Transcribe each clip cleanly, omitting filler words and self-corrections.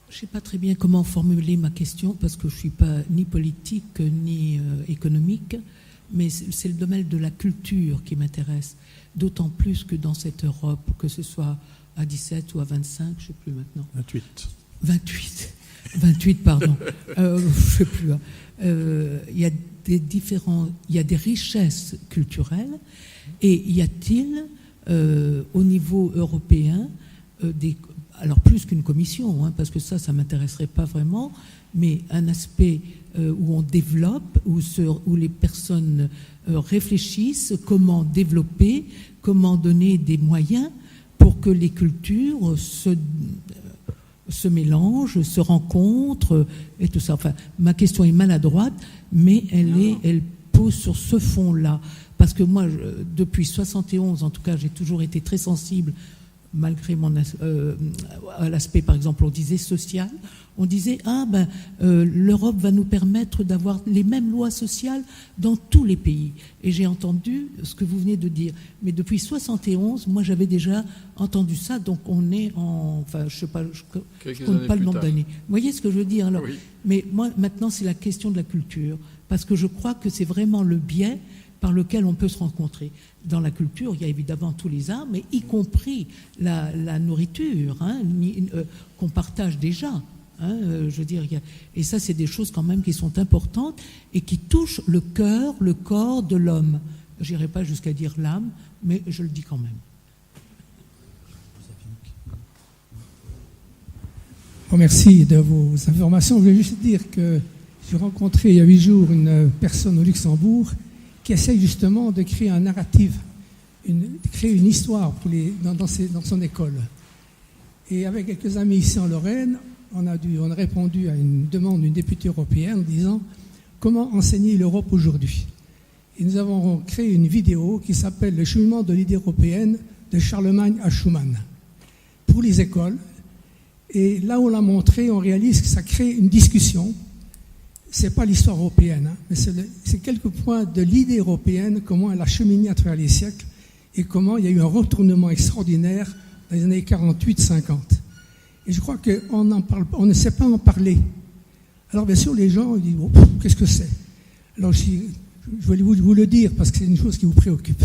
Je ne sais pas très bien comment formuler ma question parce que je ne suis pas ni politique ni économique, mais c'est le domaine de la culture qui m'intéresse, d'autant plus que dans cette Europe, que ce soit à 17 ou à 25, je ne sais plus maintenant. 28, pardon. Je ne sais plus. Il y a il y a des richesses culturelles et y a-t-il au niveau européen alors plus qu'une commission, hein, parce que ça m'intéresserait pas vraiment, mais un aspect où on développe, où les personnes réfléchissent comment développer, comment donner des moyens pour que les cultures se mélangent, se rencontrent et tout ça. Enfin, ma question est maladroite, mais elle pose sur ce fond-là. Parce que moi, depuis 71, en tout cas, j'ai toujours été très sensible, malgré à l'aspect, par exemple, on disait social, on disait l'Europe va nous permettre d'avoir les mêmes lois sociales dans tous les pays. Et j'ai entendu ce que vous venez de dire. Mais depuis 71, moi j'avais déjà entendu ça, donc on est je sais pas, je compte pas le nombre d'années. Vous voyez ce que je veux dire alors. Oui. Mais moi maintenant c'est la question de la culture, parce que je crois que c'est vraiment le biais par lequel on peut se rencontrer. Dans la culture, il y a évidemment tous les arts, mais y compris la nourriture, hein, qu'on partage déjà. Hein, je veux dire, et ça, c'est des choses quand même qui sont importantes et qui touchent le cœur, le corps de l'homme. Je n'irai pas jusqu'à dire l'âme, mais je le dis quand même. Bon, merci de vos informations. Je voulais juste dire que j'ai rencontré il y a 8 jours une personne au Luxembourg qui essaye justement de créer un narratif, de créer une histoire dans son école. Et avec quelques amis ici en Lorraine, on a répondu à une demande d'une députée européenne en disant comment enseigner l'Europe aujourd'hui. Et nous avons créé une vidéo qui s'appelle Le cheminement de l'idée européenne de Charlemagne à Schuman pour les écoles. Et là où on l'a montré, on réalise que ça crée une discussion. C'est pas l'histoire européenne, hein, mais c'est quelques points de l'idée européenne, comment elle a cheminé à travers les siècles et comment il y a eu un retournement extraordinaire dans les années 48-50. Et je crois qu'on ne sait pas en parler. Alors bien sûr, les gens disent qu'est-ce que c'est? Alors je voulais vous le dire parce que c'est une chose qui vous préoccupe.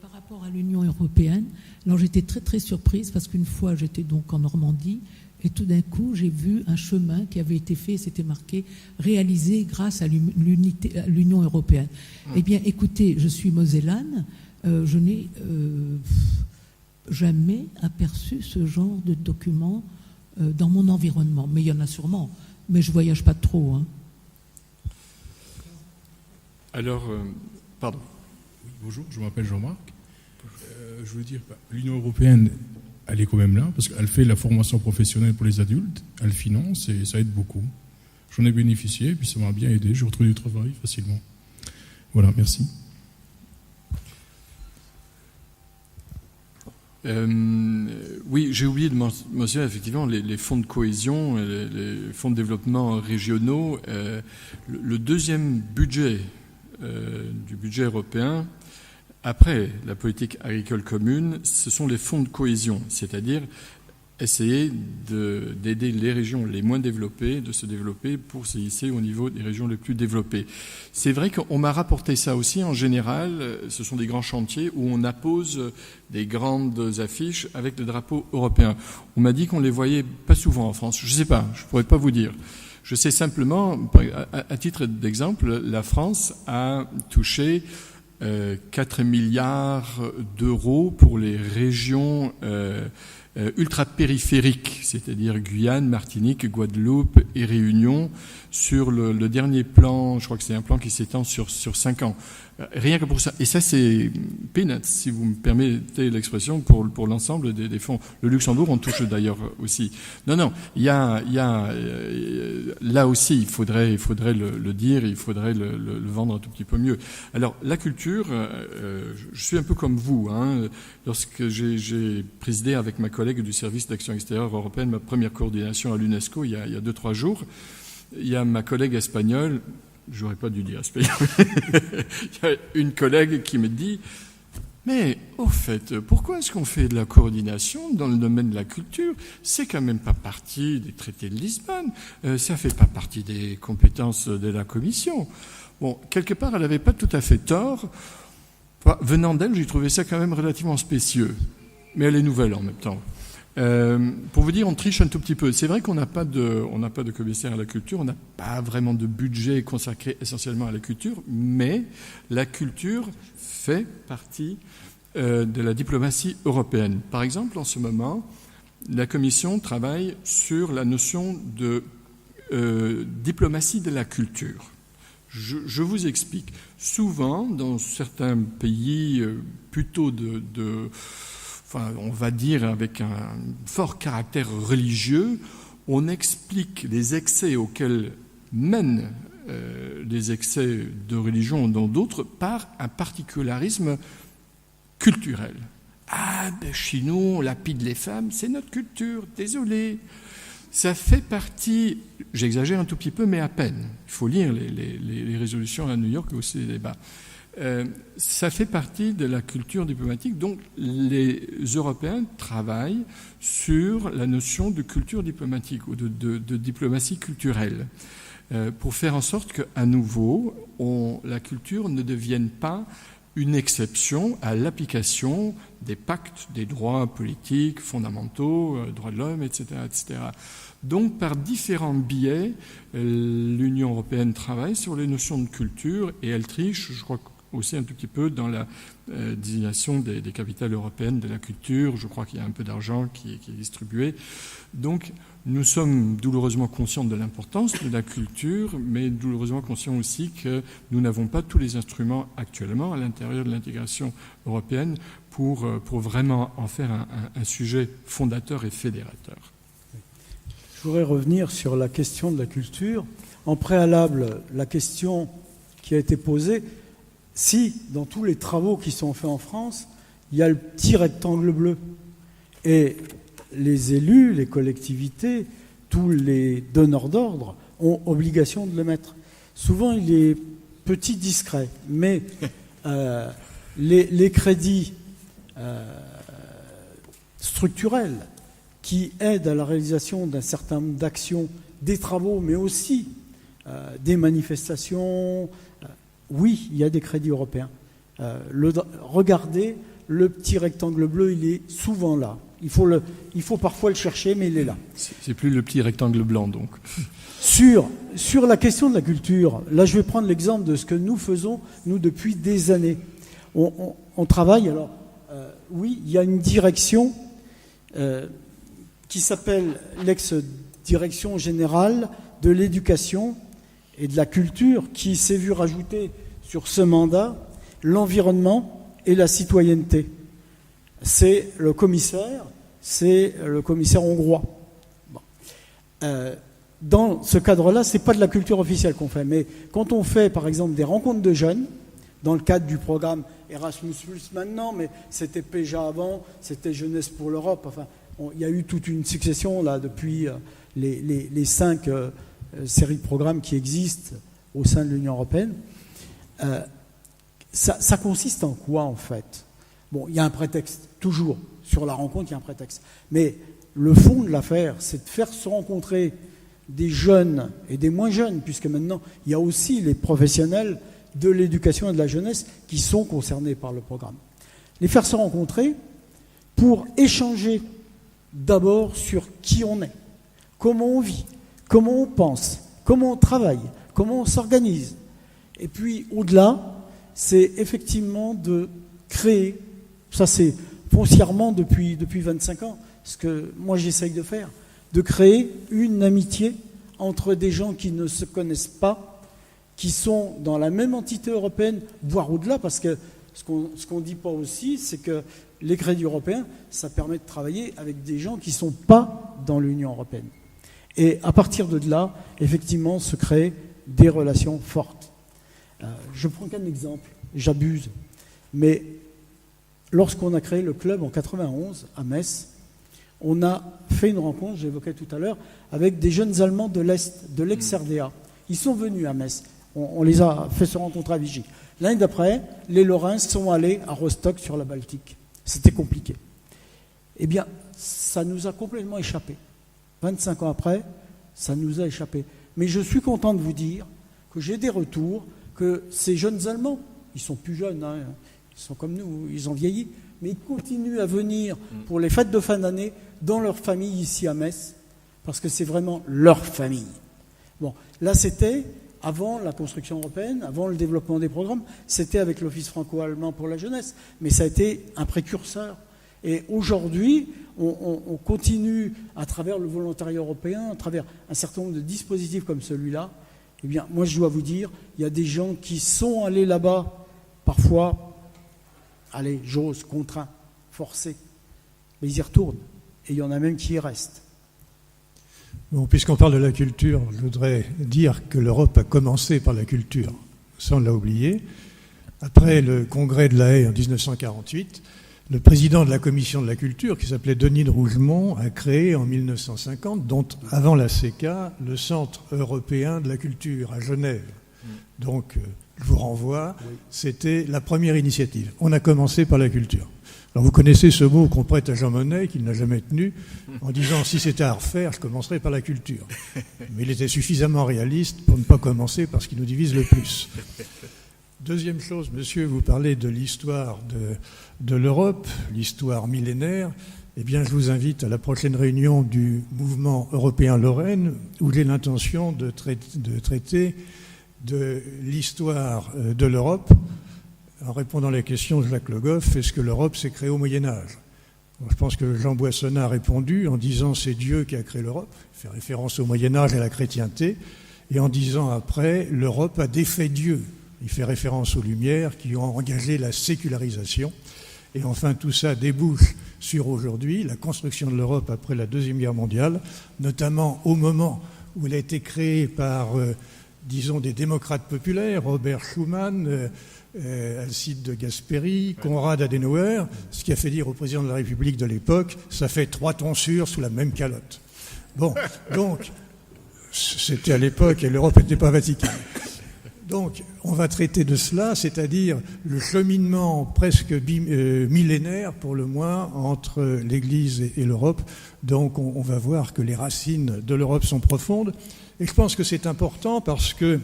Par rapport à l'Union européenne, alors j'étais très très surprise parce qu'une fois j'étais donc en Normandie et tout d'un coup j'ai vu un chemin qui avait été fait, c'était marqué réalisé grâce à l'Union européenne. Eh bien écoutez, je suis mosellane, je n'ai jamais aperçu ce genre de document dans mon environnement, mais il y en a sûrement, mais je voyage pas trop. Hein. Alors, pardon. Oui, bonjour, je m'appelle Jean-Marc. Je veux dire, l'Union européenne, elle est quand même là, parce qu'elle fait la formation professionnelle pour les adultes, elle finance et ça aide beaucoup. J'en ai bénéficié, et puis ça m'a bien aidé, j'ai retrouvé du travail facilement. Voilà, merci. Oui, j'ai oublié de mentionner effectivement les fonds de cohésion, les fonds de développement régionaux. Le deuxième budget du budget européen, après la politique agricole commune, ce sont les fonds de cohésion, c'est-à-dire essayer d'aider les régions les moins développées de se développer pour se hisser au niveau des régions les plus développées. C'est vrai qu'on m'a rapporté ça aussi. En général, ce sont des grands chantiers où on appose des grandes affiches avec le drapeau européen. On m'a dit qu'on les voyait pas souvent en France. Je ne sais pas, je ne pourrais pas vous dire. Je sais simplement, à titre d'exemple, la France a touché 4 milliards d'euros pour les régions ultra-périphériques, c'est-à-dire Guyane, Martinique, Guadeloupe et Réunion, sur le dernier plan. Je crois que c'est un plan qui s'étend sur 5 ans. Rien que pour ça. Et ça, c'est peanuts, si vous me permettez l'expression, pour l'ensemble des fonds. Le Luxembourg, on touche d'ailleurs aussi. Non, il y a là aussi, il faudrait le dire, il faudrait le vendre un tout petit peu mieux. Alors, la culture, je suis un peu comme vous, hein. Lorsque j'ai présidé avec ma collègue du service d'action extérieure européenne ma première coordination à l'UNESCO il y a 2-3 jours, il y a ma collègue espagnole. J'aurais pas dû dire espagnol. Il y a une collègue qui me dit Mais au fait, pourquoi est-ce qu'on fait de la coordination dans le domaine de la culture? C'est quand même pas partie des traités de Lisbonne, ça fait pas partie des compétences de la Commission. Bon, quelque part, elle n'avait pas tout à fait tort. Enfin, venant d'elle, j'ai trouvé ça quand même relativement spécieux. Mais elle est nouvelle en même temps. Pour vous dire, on triche un tout petit peu. C'est vrai qu'on n'a pas de commissaire à la culture, on n'a pas vraiment de budget consacré essentiellement à la culture, mais la culture fait partie de la diplomatie européenne. Par exemple, en ce moment, la Commission travaille sur la notion de diplomatie de la culture. Je vous explique. Souvent, dans certains pays plutôt on va dire avec un fort caractère religieux, on explique les excès auxquels mènent les excès de religion dans d'autres par un particularisme culturel. Ah, ben chez nous, on lapide les femmes, c'est notre culture, désolé. Ça fait partie, j'exagère un tout petit peu, mais à peine. Il faut lire les résolutions à New York et aussi les débats. Ça fait partie de la culture diplomatique. Donc, les Européens travaillent sur la notion de culture diplomatique ou de diplomatie culturelle pour faire en sorte qu'à nouveau, la culture ne devienne pas une exception à l'application des pactes des droits politiques fondamentaux, droits de l'homme, etc., etc. Donc, par différents biais, l'Union européenne travaille sur les notions de culture et elle triche, je crois, aussi un tout petit peu dans la désignation des capitales européennes de la culture. Je crois qu'il y a un peu d'argent qui est distribué. Donc, nous sommes douloureusement conscients de l'importance de la culture, mais douloureusement conscients aussi que nous n'avons pas tous les instruments actuellement à l'intérieur de l'intégration européenne pour vraiment en faire un sujet fondateur et fédérateur. Je voudrais revenir sur la question de la culture. En préalable, la question qui a été posée, si dans tous les travaux qui sont faits en France, il y a le petit rectangle bleu et les élus, les collectivités, tous les donneurs d'ordre ont obligation de le mettre. Souvent, il est petit, discret, mais les crédits structurels qui aident à la réalisation d'un certain nombre d'actions, des travaux, mais aussi des manifestations. Oui, il y a des crédits européens. Regardez, le petit rectangle bleu, il est souvent là. Il faut parfois le chercher, mais il est là. C'est plus le petit rectangle blanc, donc. Sur la question de la culture, là, je vais prendre l'exemple de ce que nous faisons, nous, depuis des années. On travaille, alors, oui, il y a une direction qui s'appelle l'ex-direction générale de l'éducation et de la culture, qui s'est vue rajouter sur ce mandat l'environnement et la citoyenneté. C'est le commissaire hongrois. Bon. Dans ce cadre-là, c'est pas de la culture officielle qu'on fait, mais quand on fait, par exemple, des rencontres de jeunes, dans le cadre du programme Erasmus+ maintenant, mais c'était PEJA avant, c'était Jeunesse pour l'Europe, enfin, il y a eu toute une succession là depuis les 5 séries de programmes qui existent au sein de l'Union européenne. Ça consiste en quoi, en fait? Bon, il y a un prétexte, toujours, sur la rencontre, il y a un prétexte. Mais le fond de l'affaire, c'est de faire se rencontrer des jeunes et des moins jeunes, puisque maintenant, il y a aussi les professionnels de l'éducation et de la jeunesse qui sont concernés par le programme. Les faire se rencontrer pour échanger d'abord sur qui on est, comment on vit, comment on pense, comment on travaille, comment on s'organise. Et puis, au-delà, c'est effectivement de créer, ça c'est foncièrement depuis 25 ans, ce que moi j'essaye de faire, de créer une amitié entre des gens qui ne se connaissent pas, qui sont dans la même entité européenne, voire au-delà, parce que ce qu'on ne dit pas aussi, c'est que les crédits européens, ça permet de travailler avec des gens qui ne sont pas dans l'Union européenne. Et à partir de là, effectivement, se créent des relations fortes. Je prends qu'un exemple, j'abuse, mais lorsqu'on a créé le club en 91 à Metz, on a fait une rencontre, j'évoquais tout à l'heure, avec des jeunes Allemands de l'Est, de l'ex-RDA. Ils sont venus à Metz, on les a fait se rencontrer à Vichy. L'année d'après, les Lorrains sont allés à Rostock sur la Baltique. C'était compliqué. Eh bien, ça nous a complètement échappé. 25 ans après, ça nous a échappé. Mais je suis content de vous dire que j'ai des retours, que ces jeunes Allemands, ils sont plus jeunes, hein, ils sont comme nous, ils ont vieilli, mais ils continuent à venir pour les fêtes de fin d'année dans leur famille ici à Metz, parce que c'est vraiment leur famille. Bon, là c'était avant la construction européenne, avant le développement des programmes, c'était avec l'Office franco-allemand pour la jeunesse, mais ça a été un précurseur. Et aujourd'hui, on continue à travers le volontariat européen, à travers un certain nombre de dispositifs comme celui-là. Eh bien, moi je dois vous dire, il y a des gens qui sont allés là-bas, parfois, allez, j'ose, contraints, forcés, mais ils y retournent. Et il y en a même qui y restent. Bon, puisqu'on parle de la culture, je voudrais dire que l'Europe a commencé par la culture. Ça, on l'a oublié. Après le congrès de La Haye en 1948, le président de la commission de la culture, qui s'appelait Denis de Rougemont, a créé en 1950, dont avant la CECA, le Centre européen de la culture à Genève. Donc, je vous renvoie, c'était la première initiative. On a commencé par la culture. Alors vous connaissez ce mot qu'on prête à Jean Monnet, qu'il n'a jamais tenu, en disant si c'était à refaire, je commencerais par la culture. Mais il était suffisamment réaliste pour ne pas commencer par ce qui nous divise le plus. Deuxième chose, monsieur, vous parlez de l'histoire de l'Europe, l'histoire millénaire. Eh bien, je vous invite à la prochaine réunion du mouvement européen Lorraine, où j'ai l'intention de traiter de l'histoire de l'Europe, en répondant à la question de Jacques Le Goff, est-ce que l'Europe s'est créée au Moyen-Âge ? Je pense que Jean Boissonnat a répondu en disant c'est Dieu qui a créé l'Europe, il fait référence au Moyen-Âge et à la chrétienté, et en disant après, l'Europe a défait Dieu. Il fait référence aux Lumières qui ont engagé la sécularisation. Et enfin, tout ça débouche sur aujourd'hui la construction de l'Europe après la Deuxième Guerre mondiale, notamment au moment où elle a été créée par, disons, des démocrates populaires, Robert Schuman, Alcide de Gasperi, Konrad Adenauer, ce qui a fait dire au président de la République de l'époque, ça fait 3 tonsures sous la même calotte. Bon, donc, c'était à l'époque et l'Europe n'était pas Vatican. Donc, on va traiter de cela, c'est-à-dire le cheminement presque millénaire, pour le moins, entre l'Église et l'Europe. Donc, on va voir que les racines de l'Europe sont profondes. Et je pense que c'est important parce que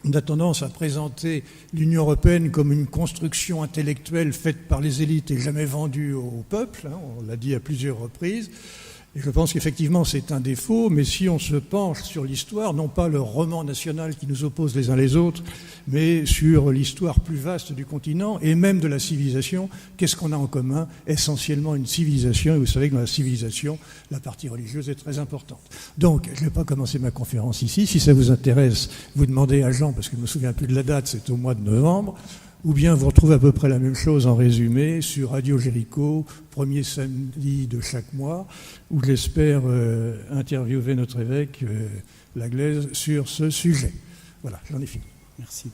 on a tendance à présenter l'Union européenne comme une construction intellectuelle faite par les élites et jamais vendue au peuple. On l'a dit à plusieurs reprises. Et je pense qu'effectivement c'est un défaut, mais si on se penche sur l'histoire, non pas le roman national qui nous oppose les uns les autres, mais sur l'histoire plus vaste du continent et même de la civilisation, qu'est-ce qu'on a en commun ? Essentiellement une civilisation, et vous savez que dans la civilisation, la partie religieuse est très importante. Donc, je ne vais pas commencer ma conférence ici. Si ça vous intéresse, vous demandez à Jean, parce que je ne me souviens plus de la date, c'est au mois de novembre, ou bien vous retrouvez à peu près la même chose en résumé sur Radio Jéricho, premier samedi de chaque mois, où j'espère interviewer notre évêque Laglaise sur ce sujet. Voilà, j'en ai fini. Merci.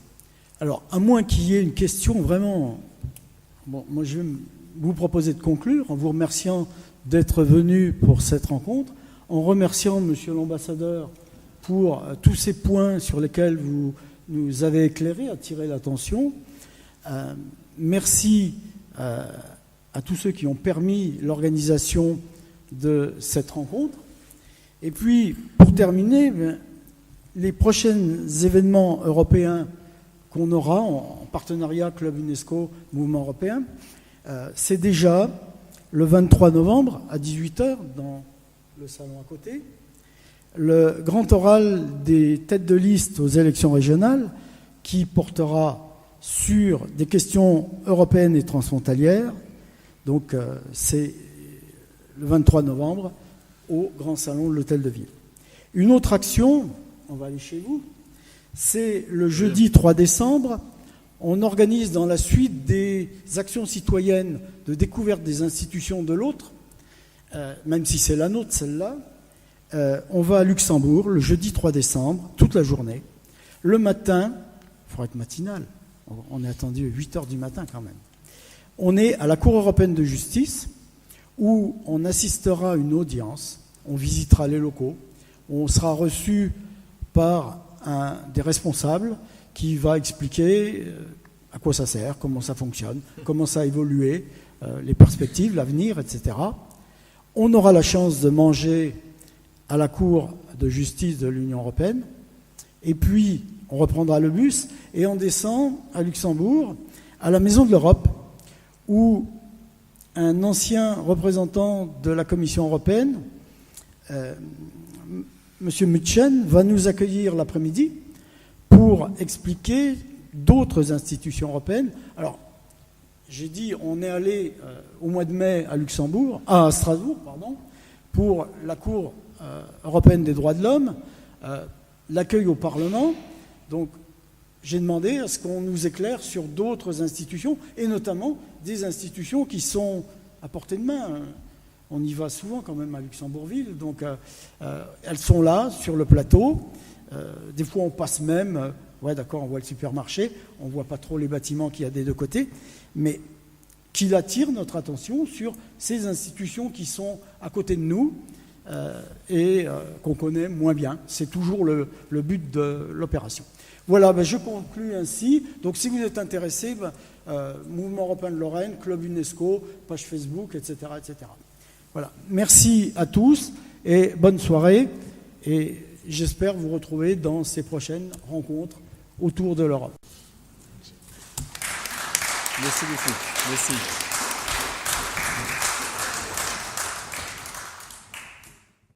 Alors, à moins qu'il y ait une question vraiment... Bon, moi je vais vous proposer de conclure en vous remerciant d'être venu pour cette rencontre, en remerciant Monsieur l'ambassadeur pour tous ces points sur lesquels vous nous avez éclairé, attiré l'attention. Merci à tous ceux qui ont permis l'organisation de cette rencontre. Et puis, pour terminer, les prochains événements européens qu'on aura en partenariat Club UNESCO, Mouvement européen, c'est déjà le 23 novembre à 18h dans le salon à côté, le grand oral des têtes de liste aux élections régionales qui portera sur des questions européennes et transfrontalières. Donc c'est le 23 novembre au Grand Salon de l'Hôtel de Ville. Une autre action, on va aller chez vous, c'est le jeudi 3 décembre. On organise dans la suite des actions citoyennes de découverte des institutions de l'autre, même si c'est la nôtre celle-là. On va à Luxembourg le jeudi 3 décembre, toute la journée. Le matin, il faudra être matinal. On est attendu à 8h du matin quand même. On est à la Cour européenne de justice où on assistera à une audience, on visitera les locaux, on sera reçu par un des responsables qui va expliquer à quoi ça sert, comment ça fonctionne, comment ça a évolué, les perspectives, l'avenir, etc. On aura la chance de manger à la Cour de justice de l'Union européenne, et puis on reprendra le bus et on descend à Luxembourg, à la Maison de l'Europe, où un ancien représentant de la Commission européenne, Monsieur Mutchen, va nous accueillir l'après-midi pour expliquer d'autres institutions européennes. Alors, j'ai dit, on est allé au mois de mai à Strasbourg, pour la Cour européenne des droits de l'homme, l'accueil au Parlement. Donc, j'ai demandé à ce qu'on nous éclaire sur d'autres institutions, et notamment des institutions qui sont à portée de main. On y va souvent quand même à Luxembourgville, donc elles sont là, sur le plateau. Des fois, on passe même, ouais d'accord, on voit le supermarché, on ne voit pas trop les bâtiments qu'il y a des deux côtés, mais qu'il attire notre attention sur ces institutions qui sont à côté de nous et qu'on connaît moins bien. C'est toujours le but de l'opération. Voilà, je conclus ainsi. Donc si vous êtes intéressé, Mouvement européen de Lorraine, Club UNESCO, page Facebook, etc., etc. Voilà. Merci à tous et bonne soirée. Et j'espère vous retrouver dans ces prochaines rencontres autour de l'Europe. Merci beaucoup. Merci.